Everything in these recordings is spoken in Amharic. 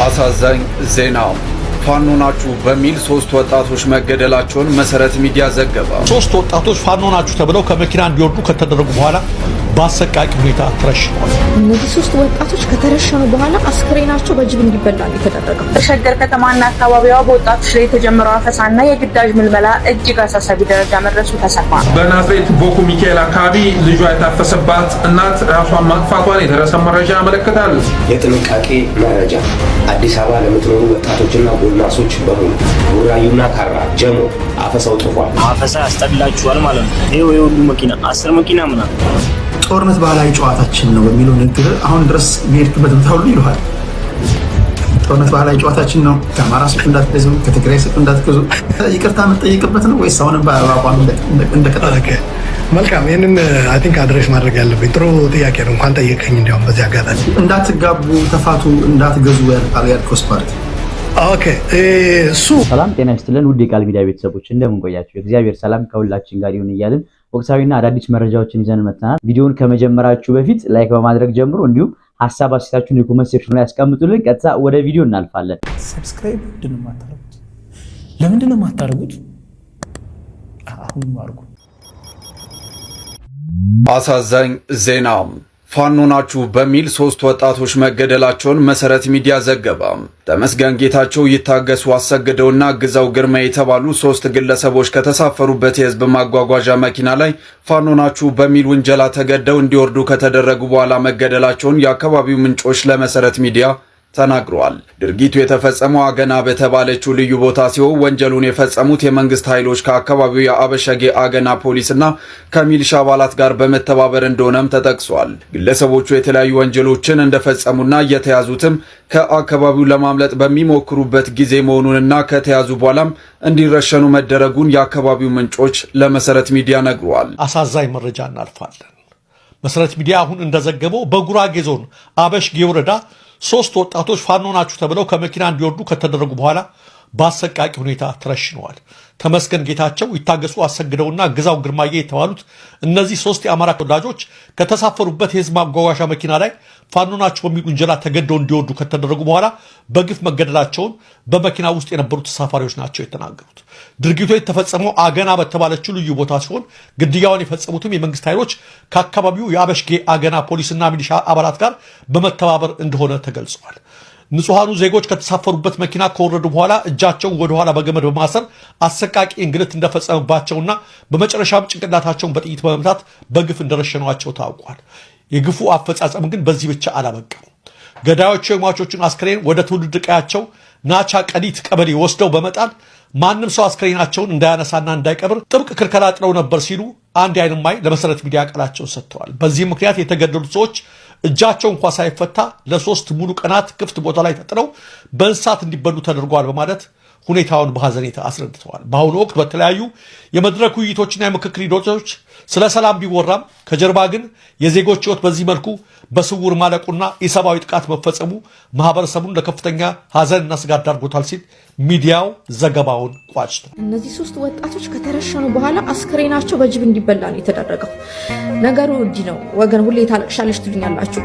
አሳዛኝ ዜና ፋኖ ናችሁ በሚል 3 ወጣቶች መገደላቸውን መሰረት ሚዲያ ዘገበ። 3 ወጣቶች ፋኖ ናችሁ ተብለው ከመኪና እንዲወርዱ ከተደረጉ በኋላ በአሰቃቂ ሁኔታ ተረሽነዋል። እነዚህ 3 ወጣቶች ከተረሸኑ በኋላ አስክሬናቸው በጅብ እንዲበላ የተደረገው። በሸገር ከተማና አካባቢዋ በወጣቶች ላይ የተጀመረው አፈሳና የግዳጅ ምልመላ እጅግ አሳሳቢ ደረጃ መድረሱ ተሰማ። በናዝሬት ቦኩ ሚካኤል አካባቢ ልጇ የታፈሰባት እናት ራሷን ማጥፋቷን የደረሰ መረጃ ያመለክታል። የጥንቃቄ መረጃ አዲስ አበባ ለምትኖሩ ወጣቶችና ጎልማሶች በሙሉ ቡራዩና ካራ ጀሞ አፈሳው ጥፏል። አፈሳ ያስጠላችኋል ማለት ነው። ይሄ ሁሉ መኪና 10 መኪና ምናምን ጦርነት ባህላዊ ጨዋታችን ነው በሚለው ንግግር አሁን ድረስ የሚሄድበት ቦታ ሁሉ ይልሃል። ጦርነት ባህላዊ ጨዋታችን ነው። ከአማራ ሱቅ እንዳትገዙ፣ ከትግራይ ሱቅ እንዳትገዙ ይቅርታ የምትጠይቅበት ነው ወይስ አሁንም በአቋም እንደቀጠለ? መልካም። ይህንን አይ ቲንክ አድሬስ ማድረግ ያለብኝ ጥሩ ጥያቄ ነው። እንኳን ጠየቀኝ። እንዲያውም በዚህ አጋጣሚ እንዳትጋቡ፣ ተፋቱ፣ እንዳትገዙ ያልኮስ ፓርቲ ኦኬ። እሱ ሰላም ጤና ይስጥልን ውድ የቃል ሚዲያ ቤተሰቦች እንደምን ቆያችሁ? እግዚአብሔር ሰላም ከሁላችን ጋር ይሁን እያልን ወቅታዊና አዳዲስ መረጃዎችን ይዘን መጥተናል። ቪዲዮውን ከመጀመራችሁ በፊት ላይክ በማድረግ ጀምሮ እንዲሁም ሐሳብ አስተያየታችሁን የኮሜንት ሴክሽን ላይ ያስቀምጡልን። ቀጥታ ወደ ቪዲዮ እናልፋለን። ሰብስክራይብ ለምንድን ነው የማታደርጉት? አሁን አድርጉ። አሳዛኝ ዜና ፋኖ ናችሁ በሚል 3 ወጣቶች መገደላቸውን መሰረት ሚዲያ ዘገበ። ተመስገን ጌታቸው፣ ይታገሱ አሰግደውና ግዛው ግርማ የተባሉ 3 ግለሰቦች ከተሳፈሩበት የህዝብ ማጓጓዣ መኪና ላይ ፋኖ ናችሁ በሚል ውንጀላ ተገደው እንዲወርዱ ከተደረጉ በኋላ መገደላቸውን የአካባቢው ምንጮች ለመሰረት ሚዲያ ተናግረዋል። ድርጊቱ የተፈጸመው አገና በተባለችው ልዩ ቦታ ሲሆን ወንጀሉን የፈጸሙት የመንግስት ኃይሎች ከአካባቢው የአበሸጌ አገና ፖሊስና ከሚሊሻ አባላት ጋር በመተባበር እንደሆነም ተጠቅሷል። ግለሰቦቹ የተለያዩ ወንጀሎችን እንደፈጸሙና የተያዙትም ከአካባቢው ለማምለጥ በሚሞክሩበት ጊዜ መሆኑንና ከተያዙ በኋላም እንዲረሸኑ መደረጉን የአካባቢው ምንጮች ለመሰረት ሚዲያ ነግረዋል። አሳዛኝ መረጃ እናልፋለን። መሰረት ሚዲያ አሁን እንደዘገበው በጉራጌ ዞን አበሽጌ ወረዳ 3 ወጣቶች ፋኖ ናችሁ ተብለው ከመኪና እንዲወርዱ ከተደረጉ በኋላ በአሰቃቂ ሁኔታ ተረሽነዋል። ተመስገን ጌታቸው፣ ይታገሱ አሰግደውና ግዛው ግርማዬ የተባሉት እነዚህ 3 የአማራ ተወላጆች ከተሳፈሩበት የህዝብ ማጓጓዣ መኪና ላይ ፋኖ ናችሁ በሚል ውንጀላ ተገደው እንዲወርዱ ከተደረጉ በኋላ በግፍ መገደላቸውን በመኪና ውስጥ የነበሩ ተሳፋሪዎች ናቸው የተናገሩት። ድርጊቱ የተፈጸመው አገና በተባለችው ልዩ ቦታ ሲሆን ግድያውን የፈጸሙትም የመንግስት ኃይሎች ከአካባቢው የአበሽጌ አገና ፖሊስና ሚሊሻ አባላት ጋር በመተባበር እንደሆነ ተገልጿል። ንጹሃኑ ዜጎች ከተሳፈሩበት መኪና ከወረዱ በኋላ እጃቸውን ወደ ኋላ በገመድ በማሰር አሰቃቂ እንግልት እንደፈጸመባቸውና በመጨረሻም ጭንቅላታቸውን በጥይት በመምታት በግፍ እንደረሸኗቸው ታውቋል። የግፉ አፈጻጸም ግን በዚህ ብቻ አላበቃም። ገዳዮቹ የሟቾቹን አስክሬን ወደ ትውልድ ቀያቸው ናቻ ቀዲት ቀበሌ ወስደው በመጣል ማንም ሰው አስክሬናቸውን እንዳያነሳና እንዳይቀብር ጥብቅ ክልከላ ጥለው ነበር ሲሉ አንድ የዓይን እማኝ ለመሰረት ሚዲያ ቃላቸውን ሰጥተዋል። በዚህ ምክንያት የተገደሉት ሰዎች እጃቸው እንኳን ሳይፈታ ለ3 ሙሉ ቀናት ክፍት ቦታ ላይ ተጥለው በእንስሳት እንዲበሉ ተደርጓል በማለት ሁኔታውን በሐዘኔታ አስረድተዋል። በአሁኑ ወቅት በተለያዩ የመድረክ ውይይቶችና የምክክር ሂደቶች ስለ ሰላም ቢወራም ከጀርባ ግን የዜጎች ሕይወት በዚህ መልኩ በስውር ማለቁና የሰብአዊ ጥቃት መፈጸሙ ማህበረሰቡን ለከፍተኛ ሐዘንና ስጋት ዳርጎታል ሲል ሚዲያው ዘገባውን ቋጭቷል። እነዚህ 3 ወጣቶች ከተረሸኑ በኋላ አስክሬናቸው በጅብ እንዲበላ ነው የተደረገው። ነገሩ እንዲህ ነው ወገን፣ ሁሌ ታለቅሻለሽ ትሉኛላችሁ።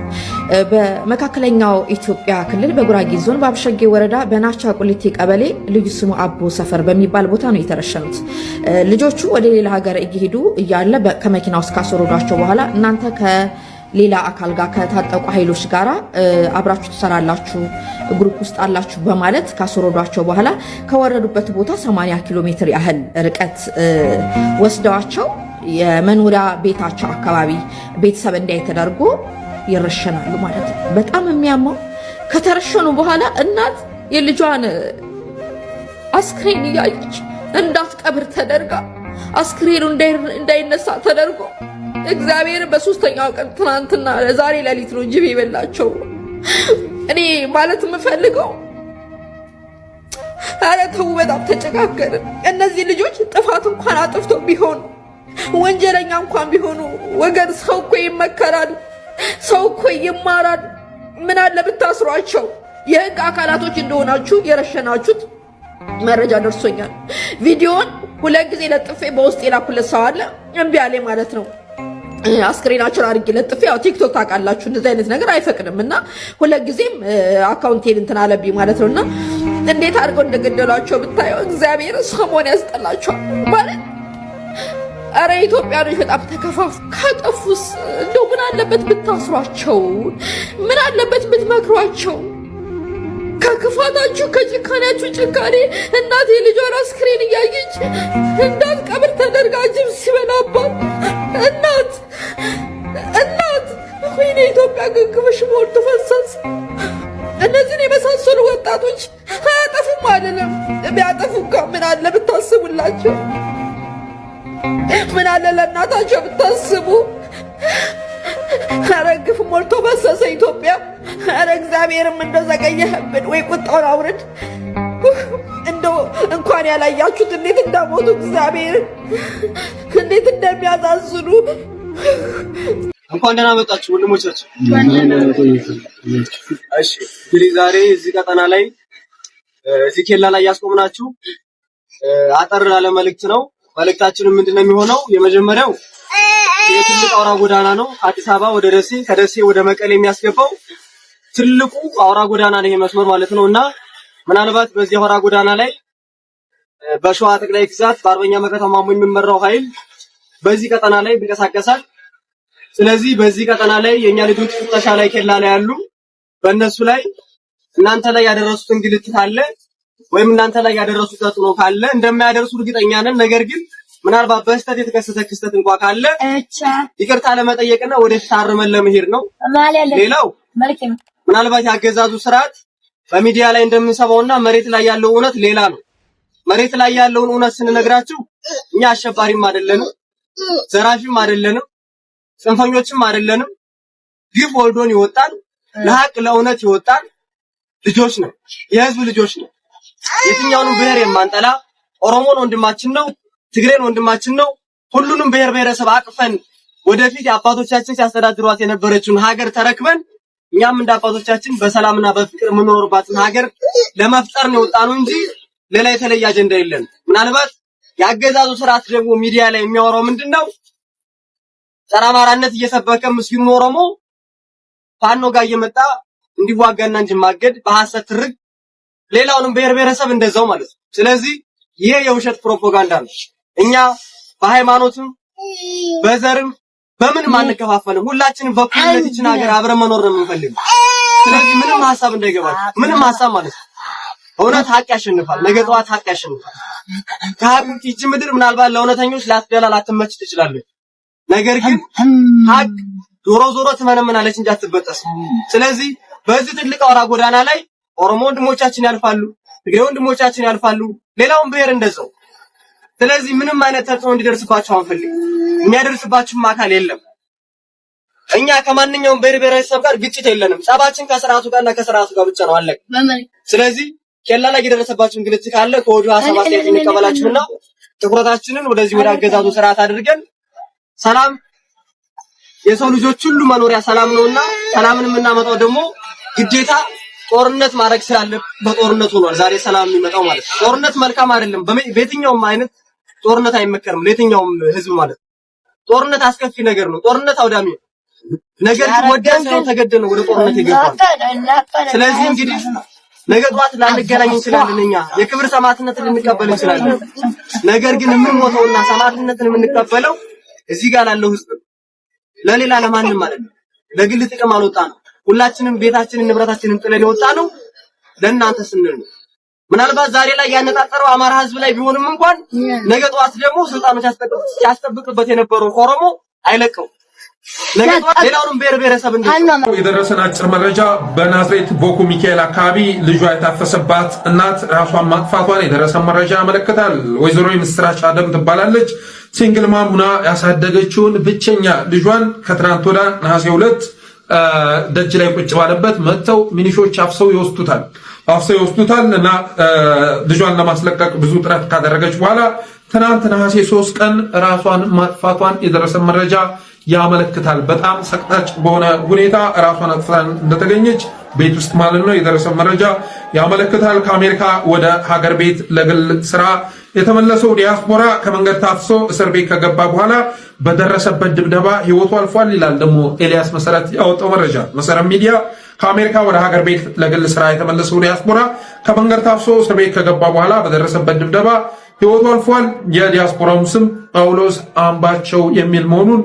በመካከለኛው ኢትዮጵያ ክልል በጉራጌ ዞን በአበሸጌ ወረዳ በናቻ ቁሊቴ ቀበሌ ልዩ ስሙ አቦ ሰፈር በሚባል ቦታ ነው የተረሸኑት። ልጆቹ ወደ ሌላ ሀገር እየሄዱ እያለ ከመኪና ውስጥ ካስወረዷቸው በኋላ እናንተ ከሌላ አካል ጋር ከታጠቁ ኃይሎች ጋር አብራችሁ ትሰራላችሁ፣ ግሩፕ ውስጥ አላችሁ በማለት ካስወረዷቸው በኋላ ከወረዱበት ቦታ 80 ኪሎ ሜትር ያህል ርቀት ወስደዋቸው የመኖሪያ ቤታቸው አካባቢ ቤተሰብ እንዳይ ተደርጎ ይረሸናሉ ማለት ነው። በጣም የሚያማው ከተረሸኑ በኋላ እናት የልጇን አስክሬን እያየች እንዳትቀብር ተደርጋ አስክሬኑ እንዳይነሳ ተደርጎ እግዚአብሔር በ3ኛው ቀን ትናንትና ዛሬ ሌሊት ነው ጅብ ይበላቸው። እኔ ማለት የምፈልገው ኧረ ተው፣ በጣም ተጨካከርን። እነዚህ ልጆች ጥፋት እንኳን አጥፍተው ቢሆኑ ወንጀለኛ እንኳን ቢሆኑ ወገን፣ ሰው እኮ ይመከራል፣ ሰው እኮ ይማራል። ምን አለ ብታስሯቸው? የህግ አካላቶች እንደሆናችሁ የረሸናችሁት መረጃ ደርሶኛል። ቪዲዮን 2 ጊዜ ለጥፌ በውስጥ የላኩለት ሰው አለ፣ እምቢ አለኝ ማለት ነው። አስክሬናቸውን አድርጌ ለጥፌ ያው ቲክቶክ ታውቃላችሁ እንደዚህ አይነት ነገር አይፈቅድም እና ሁልጊዜም አካውንቴን እንትን አለብኝ ማለት ነውና እንዴት አድርገው እንደገደሏቸው ብታየው እግዚአብሔር ሰሞን ያስጠላቸዋል ማለት አረ ኢትዮጵያኖች በጣም ተከፋፍ ካጠፉስ እንደው ምን አለበት ብታስሯቸው ምን አለበት ብትመክሯቸው ከክፋታችሁ ከጭካኔያችሁ ጭካኔ እናት የልጇን አስክሬን እያየች እንዳት ቀብር ተደርጋ ጅብ ሲበላባት እናት ወይኔ ኢትዮጵያ ግግምሽ ሞልቶ ፈሰስ እነዚህን የመሳሰሉ ወጣቶች አያጠፉም አይደለም ቢያጠፉ ምን አለ ብታስቡላቸው ምን አለ ለእናታቸው ብታስቡ ኧረ ግፍ ሞልቶ ፈሰሰ ኢትዮጵያ ኧረ እግዚአብሔርም እንደው ዘገየህብን ወይ ቁጣውን አውርድ እንደው እንኳን ያላያችሁት እንዴት እንዳሞቱ እግዚአብሔር እንዴት እንደሚያሳዝኑ እንኳን ደህና መጣችሁ ወንድሞቻችን እሺ እንግዲህ ዛሬ እዚህ ቀጠና ላይ እዚህ ኬላ ላይ ያስቆምናችሁ አጠር ያለ መልእክት ነው መልእክታችን ምንድነው የሚሆነው የመጀመሪያው የትልቅ አውራ ጎዳና ነው አዲስ አበባ ወደ ደሴ ከደሴ ወደ መቀሌ የሚያስገባው ትልቁ አውራ ጎዳና ነው ይሄ መስመር ማለት ነውና ምናልባት በዚህ አውራ ጎዳና ላይ በሸዋ ጠቅላይ ግዛት በአርበኛ መከታው ማሞ የሚመራው ኃይል በዚህ ቀጠና ላይ ቢንቀሳቀሳል ስለዚህ በዚህ ቀጠና ላይ የኛ ልጆች ፍተሻ ላይ ኬላ ላይ ያሉ በእነሱ ላይ እናንተ ላይ ያደረሱት እንግልት ካለ ወይም እናንተ ላይ ያደረሱት ተጽዕኖ ካለ እንደማያደርሱ እርግጠኛ ነን ነገር ግን ምናልባት በስተት የተከሰተ ክስተት እንኳን ካለ ይቅርታ ለመጠየቅና ወደፊት አርመን ለመሄድ ነው ሌላው ምናልባት ያገዛዙ ስርዓት በሚዲያ ላይ እንደምንሰማውና መሬት ላይ ያለው እውነት ሌላ ነው መሬት ላይ ያለውን እውነት ስንነግራችሁ እኛ አሸባሪም አይደለንም ዘራፊም አይደለንም ጽንፈኞችም አይደለንም ግፍ ወልዶን ይወጣል ለሐቅ ለእውነት ይወጣል ልጆች ነው የህዝብ ልጆች ነው የትኛውንም ብሔር የማንጠላ ኦሮሞን ወንድማችን ነው ትግሬን ወንድማችን ነው ሁሉንም ብሔር ብሔረሰብ አቅፈን ወደፊት አባቶቻችን ሲያስተዳድሯት የነበረችውን ሀገር ተረክበን እኛም እንደ አባቶቻችን በሰላምና በፍቅር የምንኖርባትን ሀገር ለመፍጠር ነው የወጣነው እንጂ ሌላ የተለየ አጀንዳ የለም ምናልባት ያገዛዙ ስርዓት ደግሞ ሚዲያ ላይ የሚያወራው ምንድነው ጸረ አማራነት እየሰበከ ምስኪኑ ኦሮሞ ፋኖ ጋር እየመጣ እንዲዋጋና እንጂማገድ በሐሰት ትርክ ሌላውንም ብሔር ብሔረሰብ እንደዛው ማለት ነው ስለዚህ ይሄ የውሸት ፕሮፓጋንዳ ነው እኛ በሃይማኖትም በዘርም በምን ማንከፋፈልም ሁላችንም በኩልነት ይችን ሀገር አብረን መኖር ነው የምንፈልገው ስለዚህ ምንም ሐሳብ እንዳይገባችሁ ምንም ሐሳብ ማለት ነው እውነት ሐቅ ያሸንፋል ነገ ጠዋት ሐቅ ያሸንፋል ከሐቅ ይቺ ምድር ምናልባት ለእውነተኞች ላትደላ ላትመች ትችላለች ነገር ግን ሐቅ ዞሮ ዞሮ ትመነምናለች እንጂ አትበጠስ ስለዚህ በዚህ ትልቅ አውራ ጎዳና ላይ ኦሮሞ ወንድሞቻችን ያልፋሉ ትግሬ ወንድሞቻችን ያልፋሉ ሌላውን ብሔር እንደዛው ስለዚህ ምንም አይነት ተጽዕኖ እንዲደርስባቸው አንፈልግ የሚያደርስባችሁም አካል የለም እኛ ከማንኛውም ብሔር ብሔረሰብ ጋር ግጭት የለንም ጸባችን ከስርዓቱ ጋርና ከስርዓቱ ጋር ብቻ ነው አለቅ ስለዚህ ኬላ ላይ የደረሰባችሁን ግልጽ ካለ ከወዲሁ ሐሳብ አስተያየት እንቀበላችሁና ትኩረታችንን ወደዚህ ወደ አገዛዙ ስርዓት አድርገን ሰላም የሰው ልጆች ሁሉ መኖሪያ ሰላም ነውና ሰላምን የምናመጣው ደግሞ ግዴታ ጦርነት ማድረግ ስላለ በጦርነቱ ነው ዛሬ ሰላም የሚመጣው ማለት ነው ጦርነት መልካም አይደለም በየትኛውም አይነት ጦርነት አይመከርም ለየትኛውም ህዝብ ማለት ጦርነት አስከፊ ነገር ነው ጦርነት አውዳሚ ነገር ወደን ሰው ተገደነ ወደ ጦርነት ይገባል ስለዚህ እንግዲህ ነገ ጧት ላንገናኝ እንችላለን እኛ የክብር ሰማዕትነትን ልንቀበል እንችላለን ነገር ግን የምንሞተውና ሰማዕትነትን የምንቀበለው እዚህ ጋር ያለው ህዝብ ለሌላ ለማንም ማለት ነው ለግል ጥቅም አልወጣ ነው ሁላችንም ቤታችንን ንብረታችንን ጥለን የወጣ ነው ለእናንተ ስንል ነው ምናልባት ዛሬ ላይ ያነጣጠረው አማራ ህዝብ ላይ ቢሆንም እንኳን ነገ ጧት ደግሞ ስልጣኑ ሲያስጠብቅበት የነበረው ኦሮሞ አይለቀው ነገ ጧት ሌላውንም ብሔር ብሔረሰብ እንደው የደረሰን አጭር መረጃ በናዝሬት ቦኩ ሚካኤል አካባቢ ልጇ የታፈሰባት እናት ራሷን ማጥፋቷን የደረሰ መረጃ ያመለክታል ወይዘሮ ምስራች አደም ትባላለች ሲንግል ማሙና ያሳደገችውን ብቸኛ ልጇን ከትናንት ወዲያ ነሐሴ 2 ደጅ ላይ ቁጭ ባለበት መጥተው ሚኒሾች አፍሰው ይወስዱታል እና ልጇን ለማስለቀቅ ብዙ ጥረት ካደረገች በኋላ ትናንት ነሐሴ 3 ቀን ራሷን ማጥፋቷን የደረሰ መረጃ ያመለክታል በጣም ሰቅጣጭ በሆነ ሁኔታ ራሷን አጥፍታ እንደተገኘች ቤት ውስጥ ማለት ነው የደረሰ መረጃ ያመለክታል። ከአሜሪካ ወደ ሀገር ቤት ለግል ስራ የተመለሰው ዲያስፖራ ከመንገድ ታፍሶ እስር ቤት ከገባ በኋላ በደረሰበት ድብደባ ህይወቱ አልፏል ይላል ደግሞ ኤልያስ መሰረት ያወጣው መረጃ። መሰረት ሚዲያ ከአሜሪካ ወደ ሀገር ቤት ለግል ስራ የተመለሰው ዲያስፖራ ከመንገድ ታፍሶ እስር ቤት ከገባ በኋላ በደረሰበት ድብደባ ህይወቱ አልፏል። የዲያስፖራው ስም ጳውሎስ አምባቸው የሚል መሆኑን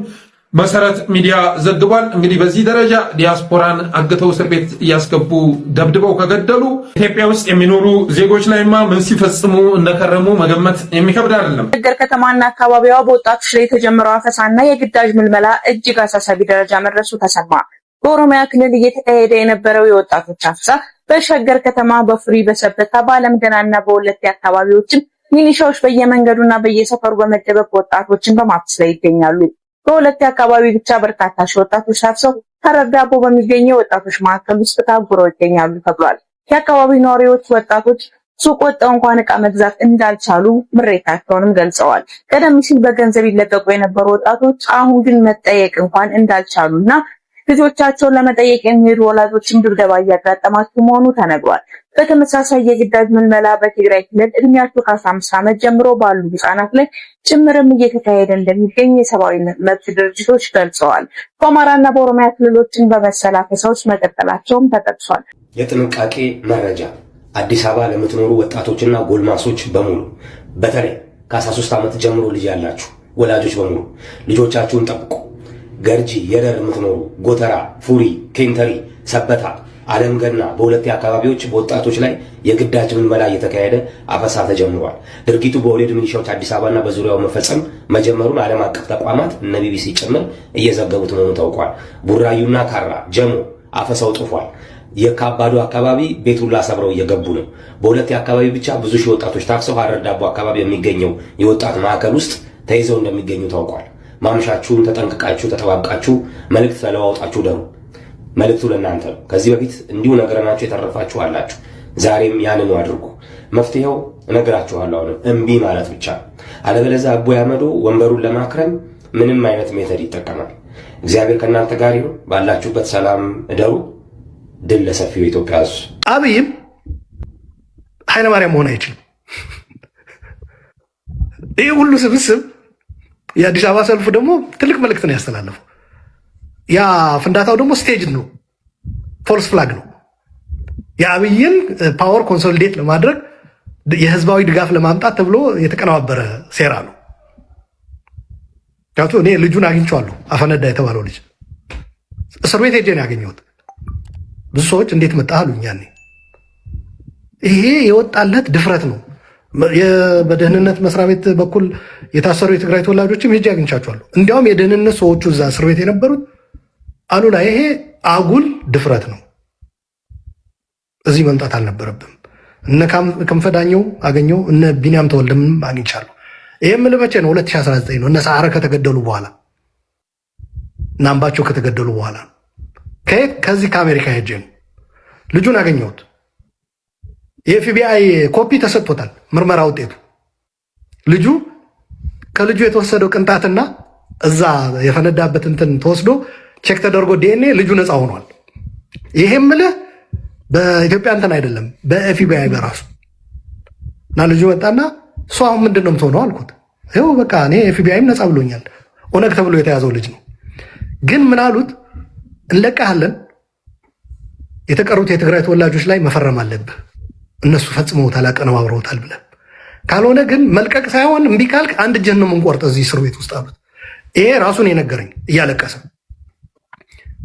መሰረት ሚዲያ ዘግቧል። እንግዲህ በዚህ ደረጃ ዲያስፖራን አግተው እስር ቤት እያስገቡ ደብድበው ከገደሉ ኢትዮጵያ ውስጥ የሚኖሩ ዜጎች ላይማ ምን ሲፈጽሙ እንደከረሙ መገመት የሚከብድ አይደለም። ሸገር ከተማና አካባቢዋ በወጣቶች ላይ የተጀመረው አፈሳና የግዳጅ ምልመላ እጅግ አሳሳቢ ደረጃ መድረሱ ተሰማ። በኦሮሚያ ክልል እየተካሄደ የነበረው የወጣቶች አፈሳ በሸገር ከተማ፣ በፉሪ፣ በሰበታ፣ በአለም ገናና በወለቴ አካባቢዎችም ሚሊሻዎች በየመንገዱና በየሰፈሩ በመደበቅ ወጣቶችን በማፈስ ላይ ይገኛሉ። በወለቴ አካባቢ ብቻ በርካታ ሺህ ወጣቶች ታፍሰው ሐረር ዳቦ በሚገኘው ወጣቶች ማዕከል ውስጥ ታጉረው ይገኛሉ ተብሏል። የአካባቢው ነዋሪዎች ወጣቶች ሱቅ ወጥተው እንኳን ዕቃ መግዛት እንዳልቻሉ ምሬታቸውንም ገልጸዋል። ቀደም ሲል በገንዘብ ይለቀቁ የነበሩ ወጣቶች አሁን ግን መጠየቅ እንኳን እንዳልቻሉና ልጆቻቸውን ለመጠየቅ የሚሄዱ ወላጆችም ድብደባ እያጋጠማቸው መሆኑ ተነግሯል። በተመሳሳይ የግዳጅ ምልመላ በትግራይ ክልል እድሜያቸው ከ15 ዓመት ጀምሮ ባሉ ህጻናት ላይ ጭምርም እየተካሄደ እንደሚገኝ የሰብአዊ መብት ድርጅቶች ገልጸዋል። በአማራና በኦሮሚያ ክልሎችን በመሰል አፈሳዎች መቀጠላቸውም ተጠቅሷል። የጥንቃቄ መረጃ አዲስ አበባ ለምትኖሩ ወጣቶችና ጎልማሶች በሙሉ በተለይ ከ13 ዓመት ጀምሮ ልጅ ያላችሁ ወላጆች በሙሉ ልጆቻችሁን ጠብቁ። ገርጂ የደር የምትኖሩ ጎተራ፣ ፉሪ፣ ኬንተሪ፣ ሰበታ፣ አለም ገና በሁለቴ አካባቢዎች በወጣቶች ላይ የግዳጅ ምልመላ እየተካሄደ አፈሳ ተጀምሯል። ድርጊቱ በወሌድ ሚሊሻዎች አዲስ አበባና በዙሪያው መፈጸም መጀመሩን ዓለም አቀፍ ተቋማት እነ ቢቢሲ ጭምር እየዘገቡት መሆኑ ታውቋል። ቡራዩና ካራ፣ ጀሞ አፈሳው ጥፏል። የካባዱ አካባቢ ቤቱላ ሰብረው እየገቡ ነው። በሁለቴ አካባቢ ብቻ ብዙ ሺህ ወጣቶች ታፍሰው ሐረር ዳቦ አካባቢ የሚገኘው የወጣት ማዕከል ውስጥ ተይዘው እንደሚገኙ ታውቋል። ማምሻችሁን ተጠንቅቃችሁ ተጠባብቃችሁ መልእክት ተለዋውጣችሁ ደሩ። መልእክቱ ለእናንተ ነው። ከዚህ በፊት እንዲሁ ነገረናችሁ የተረፋችሁ አላችሁ። ዛሬም ያንኑ አድርጉ። መፍትሄው እነግራችኋለሁ። አሁንም እምቢ ማለት ብቻ። አለበለዚያ አቦ ያመዶ ወንበሩን ለማክረም ምንም አይነት ሜተድ ይጠቀማል። እግዚአብሔር ከእናንተ ጋር ይሁን። ባላችሁበት ሰላም እደሩ። ድል ለሰፊው ኢትዮጵያ ሕዝብ። አብይም ኃይለማርያም መሆን አይችልም። ይህ ሁሉ ስብስብ የአዲስ አበባ ሰልፉ ደግሞ ትልቅ መልእክት ነው ያስተላለፈው። ያ ፍንዳታው ደግሞ ስቴጅ ነው፣ ፎልስ ፍላግ ነው። የአብይን ፓወር ኮንሶሊዴት ለማድረግ የህዝባዊ ድጋፍ ለማምጣት ተብሎ የተቀነባበረ ሴራ ነው። እኔ ልጁን አግኝቼዋለሁ። አፈነዳ የተባለው ልጅ እስር ቤት ሄጄ ነው ያገኘሁት። ብዙ ሰዎች እንዴት መጣህ አሉኝ ያኔ። ይሄ የወጣለት ድፍረት ነው። በደህንነት መስሪያ ቤት በኩል የታሰሩ የትግራይ ተወላጆችም ሄጄ አግኝቻቸዋለሁ። እንዲያውም የደህንነት ሰዎቹ እዛ እስር ቤት የነበሩት አሉላ ይሄ አጉል ድፍረት ነው፣ እዚህ መምጣት አልነበረብም። እነ ክንፈዳኘው አገኘው፣ እነ ቢኒያም ተወልደም አግኝቻለሁ። ይሄ ምን መቼ ነው? 2019 ነው። እነ ሰዓረ ከተገደሉ በኋላ እና አምባቸው ከተገደሉ በኋላ ከዚህ ከአሜሪካ ሄጄ ነው ልጁን አገኘሁት። የኤፍቢአይ ኮፒ ተሰጥቶታል፣ ምርመራ ውጤቱ። ልጁ ከልጁ የተወሰደው ቅንጣትና እዛ የፈነዳበት እንትን ተወስዶ ቼክ ተደርጎ ዲኤንኤ ልጁ ነፃ ሆኗል። ይሄም ምልህ በኢትዮጵያ እንትን አይደለም፣ በኤፍቢአይ በራሱ እና ልጁ መጣና እሱ አሁን ምንድን ነው የምትሆነው አልኩት። ይኸው በቃ እኔ ኤፍቢአይም ነፃ ብሎኛል። ኦነግ ተብሎ የተያዘው ልጅ ነው። ግን ምን አሉት? እንለቃሃለን፣ የተቀሩት የትግራይ ተወላጆች ላይ መፈረም አለብህ፣ እነሱ ፈጽመውታል፣ አቀነባብረውታል ብለህ ካልሆነ ግን መልቀቅ ሳይሆን እምቢ ካልክ አንድ እጅህን ነው የምንቆርጥ እዚህ እስር ቤት ውስጥ አሉት። ይሄ ራሱን የነገረኝ እያለቀሰ።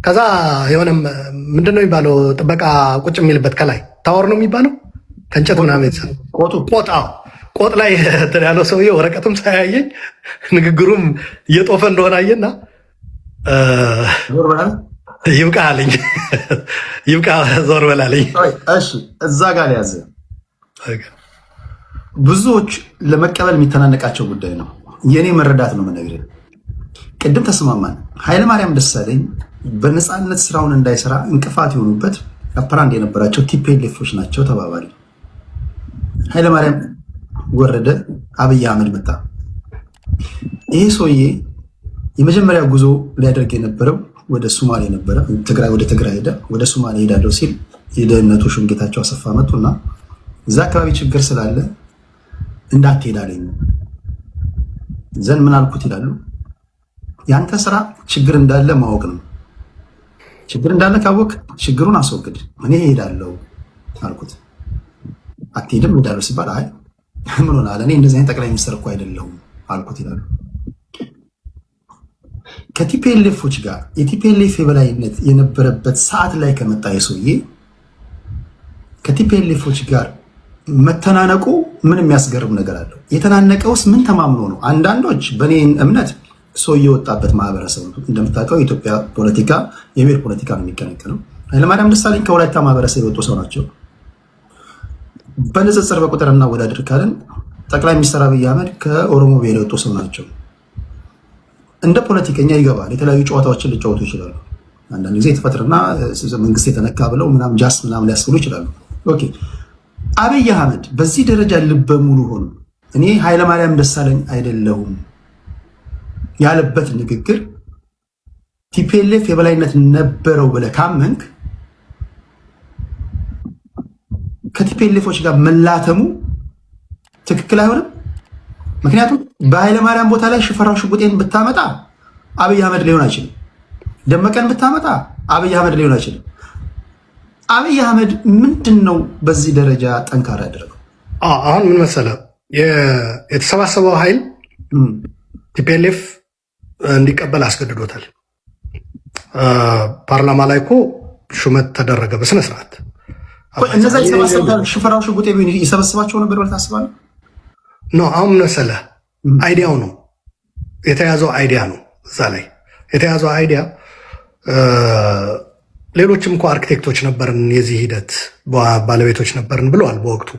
ከዛ የሆነም ምንድነው የሚባለው ጥበቃ ቁጭ የሚልበት ከላይ ታወር ነው የሚባለው ከእንጨት ምናምን ቆጥ ላይ ያለው ሰውዬ ወረቀትም ሳያየኝ ንግግሩም እየጦፈ እንደሆነ አየና ይብቃ አለኝ። ይብቃ ዞር በላለኝ። እሺ እዛ ጋር ያዘ። ብዙዎች ለመቀበል የሚተናነቃቸው ጉዳይ ነው። የኔ መረዳት ነው የምነግርህ። ቅድም ተስማማን። ኃይለማርያም ደሳለኝ በነፃነት ስራውን እንዳይሰራ እንቅፋት የሆኑበት አፕራንድ የነበራቸው ቲፒኤልኤፎች ናቸው ተባባሪ። ኃይለማርያም ወረደ፣ አብይ አህመድ መጣ። ይሄ ሰውዬ የመጀመሪያ ጉዞ ሊያደርግ የነበረው ወደ ሶማሌ ነበረ። ወደ ትግራይ ሄደ። ወደ ሶማሌ ሄዳለሁ ሲል የደህንነቱ ሹም ጌታቸው አሰፋ መጡና እዛ አካባቢ ችግር ስላለ እንዳትሄድ አለኝ። ዘን ምን አልኩት ይላሉ፣ ያንተ ስራ ችግር እንዳለ ማወቅ ነው። ችግር እንዳለ ካወቅ ችግሩን አስወግድ፣ እኔ እሄዳለሁ አልኩት። አትሄድም እንዳለው ሲባል አይ ምን ሆናል እኔ እንደዚህ አይነት ጠቅላይ ሚኒስትር እኮ አይደለሁም አልኩት ይላሉ። ከቲፒኤልኤፎች ጋር የቲፒኤልኤፍ የበላይነት የነበረበት ሰዓት ላይ ከመጣ የሰውዬ ከቲፒኤልኤፎች ጋር መተናነቁ ምን የሚያስገርም ነገር አለው? የተናነቀውስ ምን ተማምኖ ነው? አንዳንዶች በእኔ እምነት ሰው የወጣበት ማህበረሰብ ነው። እንደምታውቀው የኢትዮጵያ ፖለቲካ የብሔር ፖለቲካ ነው የሚቀነቀነው። ኃይለማርያም ደሳለኝ ከወላይታ ማህበረሰብ የወጡ ሰው ናቸው። በንጽጽር በቁጥር እናወዳድር ካልን ጠቅላይ ሚኒስትር አብይ አህመድ ከኦሮሞ ብሔር የወጡ ሰው ናቸው። እንደ ፖለቲከኛ ይገባል። የተለያዩ ጨዋታዎችን ሊጫወቱ ይችላሉ። አንዳንድ ጊዜ የተፈጥርና መንግስት የተነካ ብለው ምናምን ጃስ ምናምን ሊያስብሉ ይችላሉ። ኦኬ አብይ አህመድ በዚህ ደረጃ ልበ ሙሉ ሆኖ እኔ ኃይለማርያም ደሳለኝ አይደለሁም ያለበት ንግግር ቲፒኤልኤፍ የበላይነት ነበረው ብለህ ካመንክ ከቲፒኤልኤፎች ጋር መላተሙ ትክክል አይሆንም። ምክንያቱም በኃይለማርያም ቦታ ላይ ሽፈራው ሽጉጤን ብታመጣ አብይ አህመድ ሊሆን አይችልም። ደመቀን ብታመጣ አብይ አህመድ ሊሆን አይችልም። አብይ አህመድ ምንድን ነው በዚህ ደረጃ ጠንካራ ያደረገው? አሁን ምን መሰለህ የተሰባሰበው ኃይል ቲፒኤልኤፍ እንዲቀበል አስገድዶታል። ፓርላማ ላይ እኮ ሹመት ተደረገ በስነስርዓት። እነዛ ሽፈራው ሽጉጤ ይሰበስባቸው ነበር ብለህ ታስባለህ? ኖ አሁን ምን መሰለህ አይዲያው ነው የተያዘው፣ አይዲያ ነው እዛ ላይ የተያዘው አይዲያ። ሌሎችም እኮ አርኪቴክቶች ነበርን የዚህ ሂደት ባለቤቶች ነበርን ብለዋል በወቅቱ።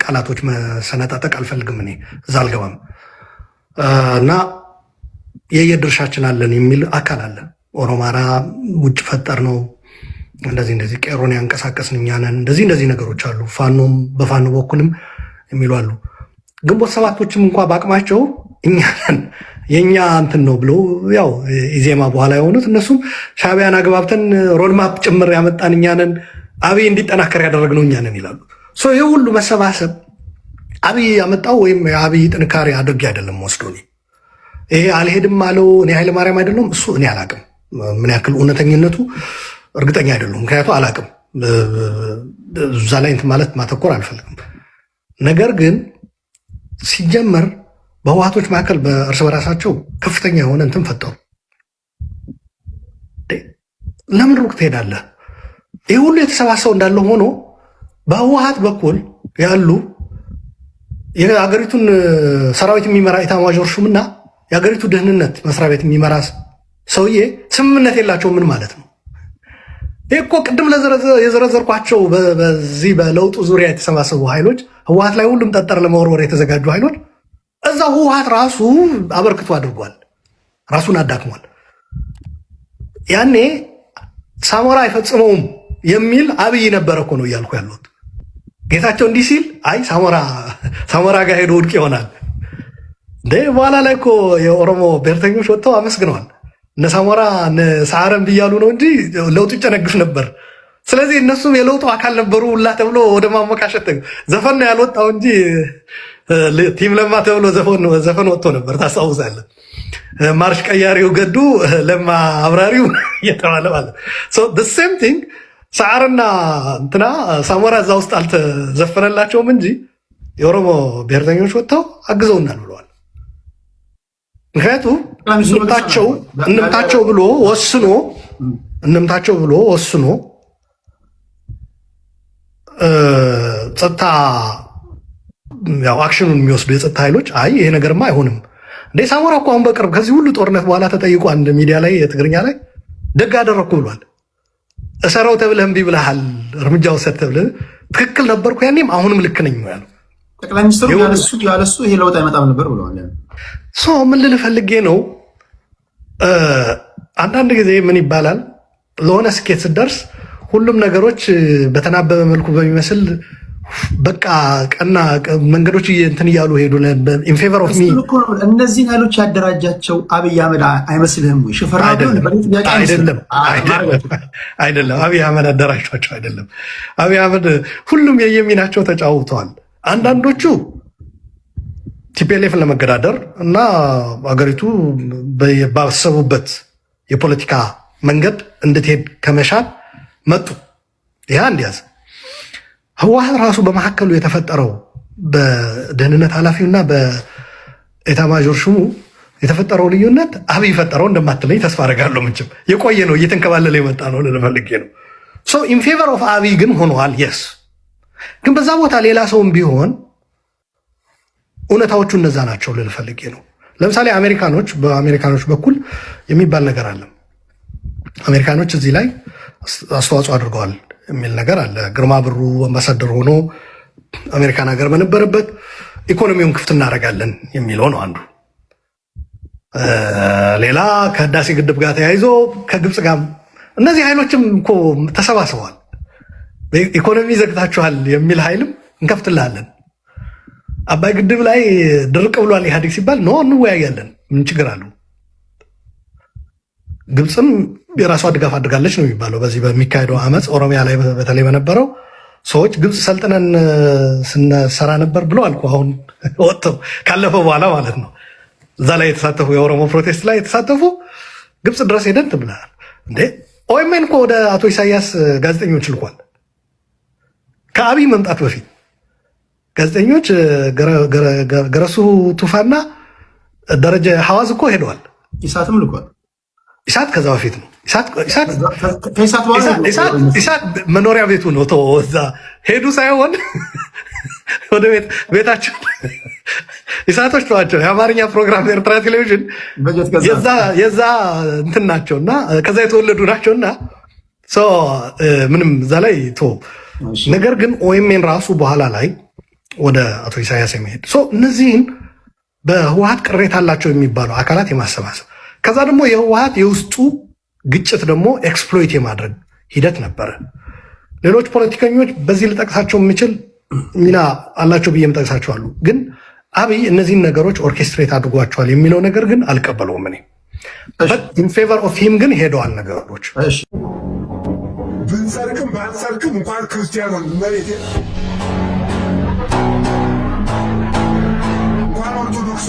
ቃላቶች መሰነጣጠቅ አልፈልግም፣ እኔ እዛ አልገባም። እና የየድርሻችን አለን የሚል አካል አለ። ኦሮማራ ውጭ ፈጠር ነው እንደዚህ ቄሮን ያንቀሳቀስን እኛ ነን፣ እንደዚህ ነገሮች አሉ። ፋኖም በፋኖ በኩልም የሚሉ አሉ። ግንቦት ሰባቶችም እንኳ በአቅማቸው እኛ ነን የኛ እንትን ነው ብሎ ያው ኢዜማ በኋላ የሆኑት እነሱም ሻዕቢያን አግባብተን ሮድማፕ ጭምር ያመጣን እኛ ነን፣ አብይ እንዲጠናከር ያደረግነው እኛ ነን ይላሉ። ይህ ሁሉ መሰባሰብ አብይ ያመጣው ወይም የአብይ ጥንካሬ አድርጌ አይደለም ወስዶ ይሄ አልሄድም አለው። እኔ ኃይለማርያም አይደለም እሱ እኔ አላቅም፣ ምን ያክል እውነተኝነቱ እርግጠኛ አይደለም። ምክንያቱ አላቅም፣ እዛ ላይ እንትን ማለት ማተኮር አልፈልግም። ነገር ግን ሲጀመር በህወሓቶች መካከል በእርስ በራሳቸው ከፍተኛ የሆነ እንትን ፈጠሩ። ለምን ሩቅ ትሄዳለህ? ይህ ሁሉ የተሰባሰው እንዳለ ሆኖ በህወሓት በኩል ያሉ የሀገሪቱን ሰራዊት የሚመራ ኢታማዦር ሹምና የሀገሪቱ ደህንነት መስሪያ ቤት የሚመራ ሰውዬ ስምምነት የላቸው። ምን ማለት ነው? ይህ እኮ ቅድም የዘረዘርኳቸው በዚህ በለውጡ ዙሪያ የተሰባሰቡ ኃይሎች ህወሓት ላይ ሁሉም ጠጠር ለመወርወር የተዘጋጁ ኃይሎች እዛ ህወሓት ራሱ አበርክቶ አድርጓል፣ ራሱን አዳክሟል። ያኔ ሳሞራ አይፈጽመውም የሚል አብይ ነበረ እኮ ነው እያልኩ ያለሁት። ጌታቸው እንዲህ ሲል አይ ሳሞራ ጋር ሄዶ ውድቅ ይሆናል እንደ በኋላ ላይ እኮ የኦሮሞ ብሔርተኞች ወጥተው አመስግነዋል። እነ ሳሞራ እነ ሰዓረም ብያሉ ነው እንጂ ለውጡ ይጨነግፍ ነበር። ስለዚህ እነሱም የለውጡ አካል ነበሩ ሁላ ተብሎ ወደ ማሞካሸት ዘፈን ነው ያልወጣው እንጂ ቲም ለማ ተብሎ ዘፈን ወጥቶ ነበር። ታስታውሳለህ? ማርሽ ቀያሪው ገዱ ለማ አብራሪው እየተባለ ማለት ሴም ቲንግ ሰዓርና እንትና ሳሞራ እዛ ውስጥ አልተዘፈነላቸውም እንጂ የኦሮሞ ብሔርተኞች ወጥተው አግዘውናል ብለዋል። ምክንያቱም እንምታቸው ብሎ ወስኖ ጸጥታ ያው አክሽኑን የሚወስዱ የጸጥታ ኃይሎች አይ ይሄ ነገርማ አይሆንም እንዴ ሳሞራ እኮ አሁን በቅርብ ከዚህ ሁሉ ጦርነት በኋላ ተጠይቆ አንድ ሚዲያ ላይ የትግርኛ ላይ ደግ አደረኩ ብሏል። እሰራው ተብለህ እምቢ ብለሃል፣ እርምጃ ወሰድ ተብለህ ትክክል ነበርኩ ያኔም አሁንም ልክ ነኝ ያለው ጠቅላይ ሚኒስትሩ ያለሱ ይሄ ለውጥ አይመጣም ነበር ብለዋል። ምን ልል ፈልጌ ነው፣ አንዳንድ ጊዜ ምን ይባላል ለሆነ ስኬት ስትደርስ ሁሉም ነገሮች በተናበበ መልኩ በሚመስል በቃ ቀና መንገዶች እንትን እያሉ ሄዱ ኢን ፌቨር ኦፍ ሚ። እነዚህን ኃይሎች ያደራጃቸው አብይ አህመድ አይመስልህም ወይ? ሽፈራ አይደለም። አብይ አህመድ አደራጇቸው አይደለም። አብይ አህመድ ሁሉም የየሚናቸው ተጫውተዋል። አንዳንዶቹ ቲፒኤልኤፍን ለመገዳደር እና አገሪቱ ባሰቡበት የፖለቲካ መንገድ እንድትሄድ ከመሻል መጡ። ያ እንዲያዝ ህወሓት ራሱ በመካከሉ የተፈጠረው በደህንነት ኃላፊውና በኤታማዦር ሹሙ የተፈጠረው ልዩነት አብይ ፈጠረው እንደማትለኝ ተስፋ አደርጋለሁ። ምንጭም የቆየ ነው፣ እየተንከባለለ የመጣ ነው ልፈልጌ ነው። ሶ ኢን ፌቨር ኦፍ አብይ ግን ሆነዋል። የስ ግን በዛ ቦታ ሌላ ሰውም ቢሆን እውነታዎቹ እነዛ ናቸው ልፈልጌ ነው። ለምሳሌ በአሜሪካኖች በኩል የሚባል ነገር አለ። አሜሪካኖች እዚህ ላይ አስተዋጽኦ አድርገዋል የሚል ነገር አለ። ግርማ ብሩ አምባሳደር ሆኖ አሜሪካን ሀገር በነበረበት ኢኮኖሚውን ክፍት እናደርጋለን የሚለው ነው አንዱ። ሌላ ከህዳሴ ግድብ ጋር ተያይዞ ከግብፅ ጋር እነዚህ ኃይሎችም እኮ ተሰባስበዋል። ኢኮኖሚ ዘግታችኋል የሚል ኃይልም እንከፍትላለን። አባይ ግድብ ላይ ድርቅ ብሏል ኢህአዴግ ሲባል ኖ እንወያያለን፣ ምን ችግር አለው? ግብፅም የራሷ ድጋፍ አድርጋለች ነው የሚባለው። በዚህ በሚካሄደው አመፅ ኦሮሚያ ላይ በተለይ በነበረው ሰዎች ግብፅ ሰልጥነን ስንሰራ ነበር ብሎ አልኩ። አሁን ወጥተው ካለፈ በኋላ ማለት ነው። እዛ ላይ የተሳተፉ የኦሮሞ ፕሮቴስት ላይ የተሳተፉ ግብፅ ድረስ ሄደን ትብላል እንዴ። ኦኤምኤን እኮ ወደ አቶ ኢሳያስ ጋዜጠኞች ልኳል። ከአብይ መምጣት በፊት ጋዜጠኞች ገረሱ ቱፋና ደረጀ ሐዋዝ እኮ ሄደዋል። ኢሳትም ልኳል። ኢሳት ከዛ በፊት ነው። ኢሳት መኖሪያ ቤቱ ነው። እዛ ሄዱ ሳይሆን ወደ ቤታቸው ኢሳቶች ናቸው። የአማርኛ ፕሮግራም ኤርትራ ቴሌቪዥን የዛ እንትን ናቸውና ከዛ የተወለዱ ናቸውና ምንም እዛ ላይ ነገር ግን ኦኤምኤን ራሱ በኋላ ላይ ወደ አቶ ኢሳያስ የሚሄድ እነዚህን በህወሓት ቅሬታ አላቸው የሚባሉ አካላት የማሰባሰብ ከዛ ደግሞ የህወሓት የውስጡ ግጭት ደግሞ ኤክስፕሎይት የማድረግ ሂደት ነበረ። ሌሎች ፖለቲከኞች በዚህ ልጠቅሳቸው የምችል ሚና አላቸው ብዬ የምጠቅሳቸው አሉ። ግን አብይ እነዚህን ነገሮች ኦርኬስትሬት አድርጓቸዋል የሚለው ነገር ግን አልቀበለውም። እኔ ኢን ፌቨር ኦፍ ሂም ግን ሄደዋል ነገሮች። ብንሰርቅም ባንሰርቅም እንኳን ክርስቲያን መሬት እንኳን ኦርቶዶክስ